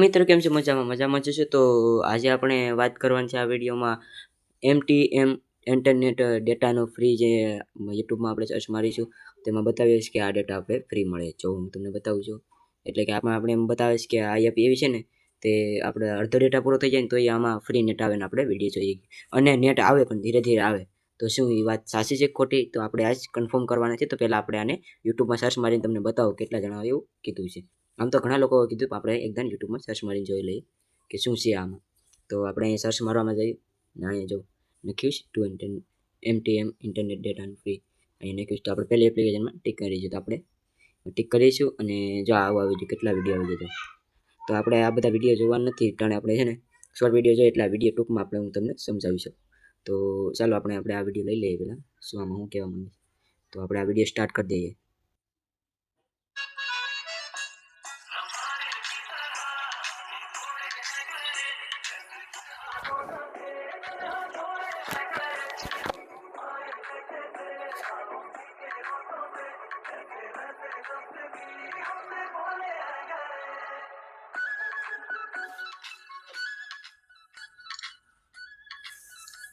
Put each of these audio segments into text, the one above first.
મિત્રો કેમ છે? મજામાં જશો તો આજે આપણે વાત કરવાની છે આ વિડીયોમાં MTM ઇન્ટરનેટ ડેટાનો ફ્રી જે યુટ્યુબમાં આપણે સર્ચ મારીશું તેમાં બતાવીશ કે આ ડેટા આપણે ફ્રી મળે. જો હું તમને બતાવું છું એટલે કે આપણે એમ બતાવીશ કે આ એપ એવી છે ને તે આપણે અડધો ડેટા પૂરો થઈ જાય ને તો એ આમાં ફ્રી નેટ આવે ને આપણે વિડીયો જોઈએ અને નેટ આવે પણ ધીરે ધીરે આવે. તો શું એ વાત સાચી છે ખોટી? તો આપણે આજ કન્ફર્મ કરવાના છે. તો પહેલાં આપણે આને યુટ્યુબમાં સર્ચ મારીને તમને બતાવો કેટલા જણા એવું કીધું છે. આમ તો ઘણા લોકો કીધું આપણે એકદમ યુટ્યુબમાં સર્ચ મારીને જોઈ લઈએ કે શું છે આમાં. તો આપણે અહીં સર્ચ મારવામાં જઈએ ને અહીંયા જો લખ્યું ટુ MTM ઇન્ટરનેટ ડેટાનું ફ્રી અહીં લખ્યું તો આપણે પહેલી એપ્લિકેશનમાં ટિક કરીશું. તો આપણે ટિક કરીશું અને જો આવું આવી ગયું કેટલા વિડીયો આવી જતો. તો આપણે આ બધા વિડીયો જોવાના નથી કારણ આપણે છે ને શોર્ટ વિડીયો જોઈએ એટલે આ વિડીયો ટૂંકમાં આપણે હું તમને સમજાવી શકું. તો ચાલો આપણે આ વિડીયો લઈ લઈએ પહેલાં શું આમાં હું કહેવા માંગીશ. તો આપણે આ વિડીયો સ્ટાર્ટ કરી દઈએ.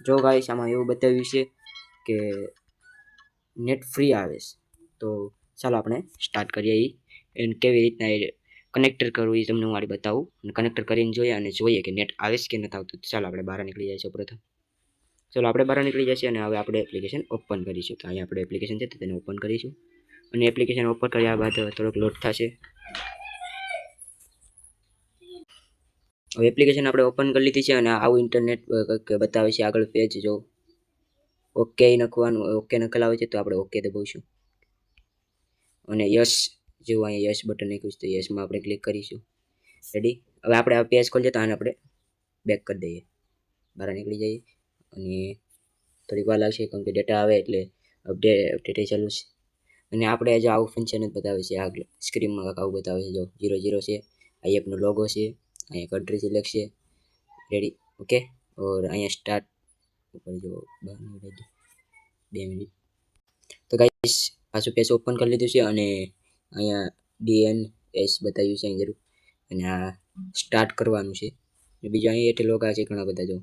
જો ગાઈસ આમાં એવું બતાવ્યું છે કે નેટ ફ્રી આવે છે. તો ચાલો આપણે સ્ટાર્ટ કરીએ એને કેવી રીતના એ કનેક્ટર કરવું એ તમને હું મારી બતાવું અને કનેક્ટર કરીને જોઈએ અને જોઈએ કે નેટ આવે છે કે નથી આવતું. ચાલો આપણે બહાર નીકળી જઈશું પ્રથમ. ચાલો આપણે બહાર નીકળી જઈએ અને હવે આપણે એપ્લિકેશન ઓપન કરીશું. તો અહીંયા આપણે એપ્લિકેશન છે તો તેને ઓપન કરીશું અને એપ્લિકેશન ઓપન કર્યા બાદ થોડોક લોડ થશે. હવે એપ્લિકેશન આપણે ઓપન કરી લીધી છે અને આવું ઇન્ટરનેટ બતાવે છે આગળ પેજ. જો ઓકે નખવાનું, ઓકે નખેલા આવે છે તો આપણે ઓકે દબાવીશું અને યસ જેવું અહીંયા યસ બટન નાખ્યું તો યસમાં આપણે ક્લિક કરીશું. રેડી. હવે આપણે આ પેજ ખોલીએ તો આને આપણે બેક કરી દઈએ, બહાર નીકળી જઈએ અને થોડીક વાર લાગશે કેમ કે ડેટા આવે એટલે અપડેટ ચાલુ છે. અને આપણે જો આવું ફંક્શન જ બતાવે છે આગળ સ્ક્રીનમાં આવું બતાવે છે. જો 00 છે, આ એપનો લોગો છે, અહીંયા कंट्री सिलेक्ट છે. રેડી. ઓકે ઓર અહીંયા સ્ટાર્ટ ઉપર જો 2 મિનિટ. તો ગાઈસ પાછું પેજ ઓપન કરી લીધું છે અને અહીંયા DNS બતાવ્યું છે અહીં જરૂર અને આ સ્ટાર્ટ કરવાનું છે. બીજું અહીંયા એટલે લોગા છે ઘણા બધા. જો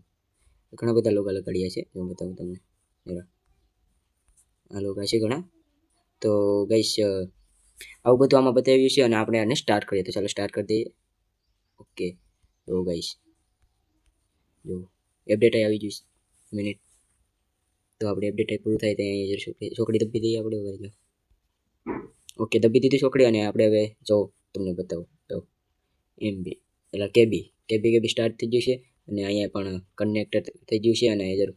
ઘણા બધા લોગા લગાડ્યા છે. હું બતાવું તમને. આ લોગા છે ઘણા. તો ગાઈસ આવું બધું આમાં બતાવ્યું છે અને આપણે આને સ્ટાર્ટ કરીએ. તો ચાલો સ્ટાર્ટ કરી દઈએ. ઓકે. તો ગાઈસ જો અપડેટ આવી ગયું છે મિનિટ. તો આપણે અપડેટ પૂરું થાય ત્યાં અહીંયા છોકરી દબી દઈએ આપણે. હવે જો ઓકે દબી દીધી છોકરી અને આપણે હવે જો તમને બતાવું તો MB એટલે કેબી સ્ટાર્ટ થઈ ગયું છે અને અહીંયા પણ કનેક્ટર થઈ ગયું છે અને જરૂર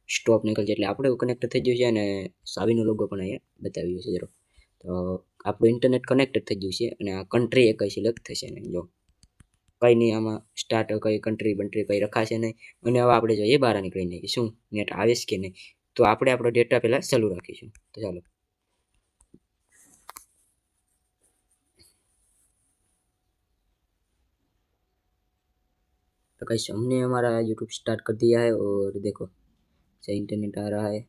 સ્ટોપ નીકળ છે એટલે આપણે કનેક્ટ થઈ ગયું છે અને સાવીનો લોગો પણ અહીંયા બતાવ્યું છે જરૂર. તો આપણું ઇન્ટરનેટ કનેક્ટેડ થઈ ગયું છે અને આ કન્ટ્રી એક સિલેક્ટ થશે ને જો કંઈ નહીં આમાં સ્ટાર્ટ કઈ કન્ટ્રી બંટ્રી કંઈ રખાશે નહીં. અને હવે આપણે જોઈએ બહાર નીકળીને કે શું નેટ આવે છે કે નહીં. તો આપણે આપણો ડેટા પહેલાં ચાલુ રાખીશું. તો ચાલો तो गाइस हमने हमारा यूट्यूब स्टार्ट कर दिया है और देखो से इंटरनेट आ रहा है.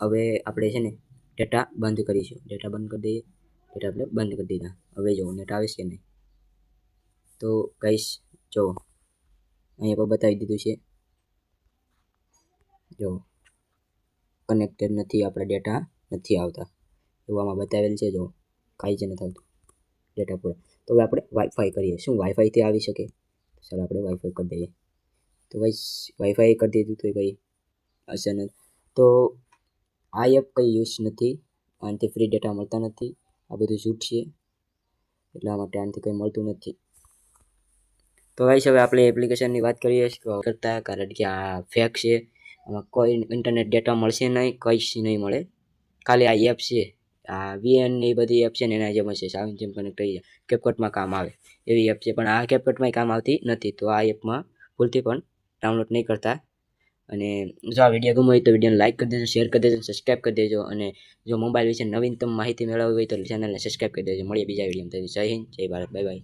હવે આપણે છે ને ડેટા બંધ કરીશું. ડેટા બંધ કરી દઈએ. ડેટા આપણે બંધ કરી દીધા. હવે જો નેટ આવે છે નહીં. તો ગાઈસ જો અહીંયા પર બતાવી દીધું છે જો કનેક્ટેડ નથી, આપણા ડેટા નથી આવતા એવું આમાં બતાવેલ છે. જો કાંઈ જ નથી આવતું ડેટા પૂરા. તો હવે આપણે વાઈફાઈ કરીએ. શું વાઈફાઈથી આવી શકે? ચાલો આપણે વાઈફાઈ કરી દઈએ. તો ગાઈસ વાઈફાઈ કરી દીધું તો કંઈ હશે નથી. તો આ એપ કંઈ યુઝ નથી, આનાથી ફ્રી ડેટા મળતા નથી. આ બધું જૂઠ છે એટલા માટે આનાથી કંઈ મળતું નથી. તો ગાઈસ હવે આપણે એપ્લિકેશનની વાત કરીએ કરતા કારણ કે આ ફેક છે. આમાં કોઈ ઇન્ટરનેટ ડેટા મળશે નહીં, કંઈ જ નહીં મળે. ખાલી આ એપ છે આ VN એ બધી એપ છે ને એના જેમ છે. સાવન જેમ કનેક્ટ થઈ જાય કેપકટમાં કામ આવે એવી એપ છે પણ આ કેપકટમાં કામ આવતી નથી. તો આ એપમાં ભૂલથી પણ ડાઉનલોડ નહીં કરતા. અને જો આ વિડીયો ગમ્યો હોય તો વિડીયોને લાઈક કરી દેજો, શેર કરી દેજો, સબસ્ક્રાઈબ કરી દેજો. અને જો મોબાઈલ વિશે નવીનતમ માહિતી મેળવવી હોય તો ચેનલને સબસ્ક્રાઈબ કરી દેજો. મળીએ બીજા વિડીયોમાં. જય હિન્દ, જય ભારત, બાય બાય.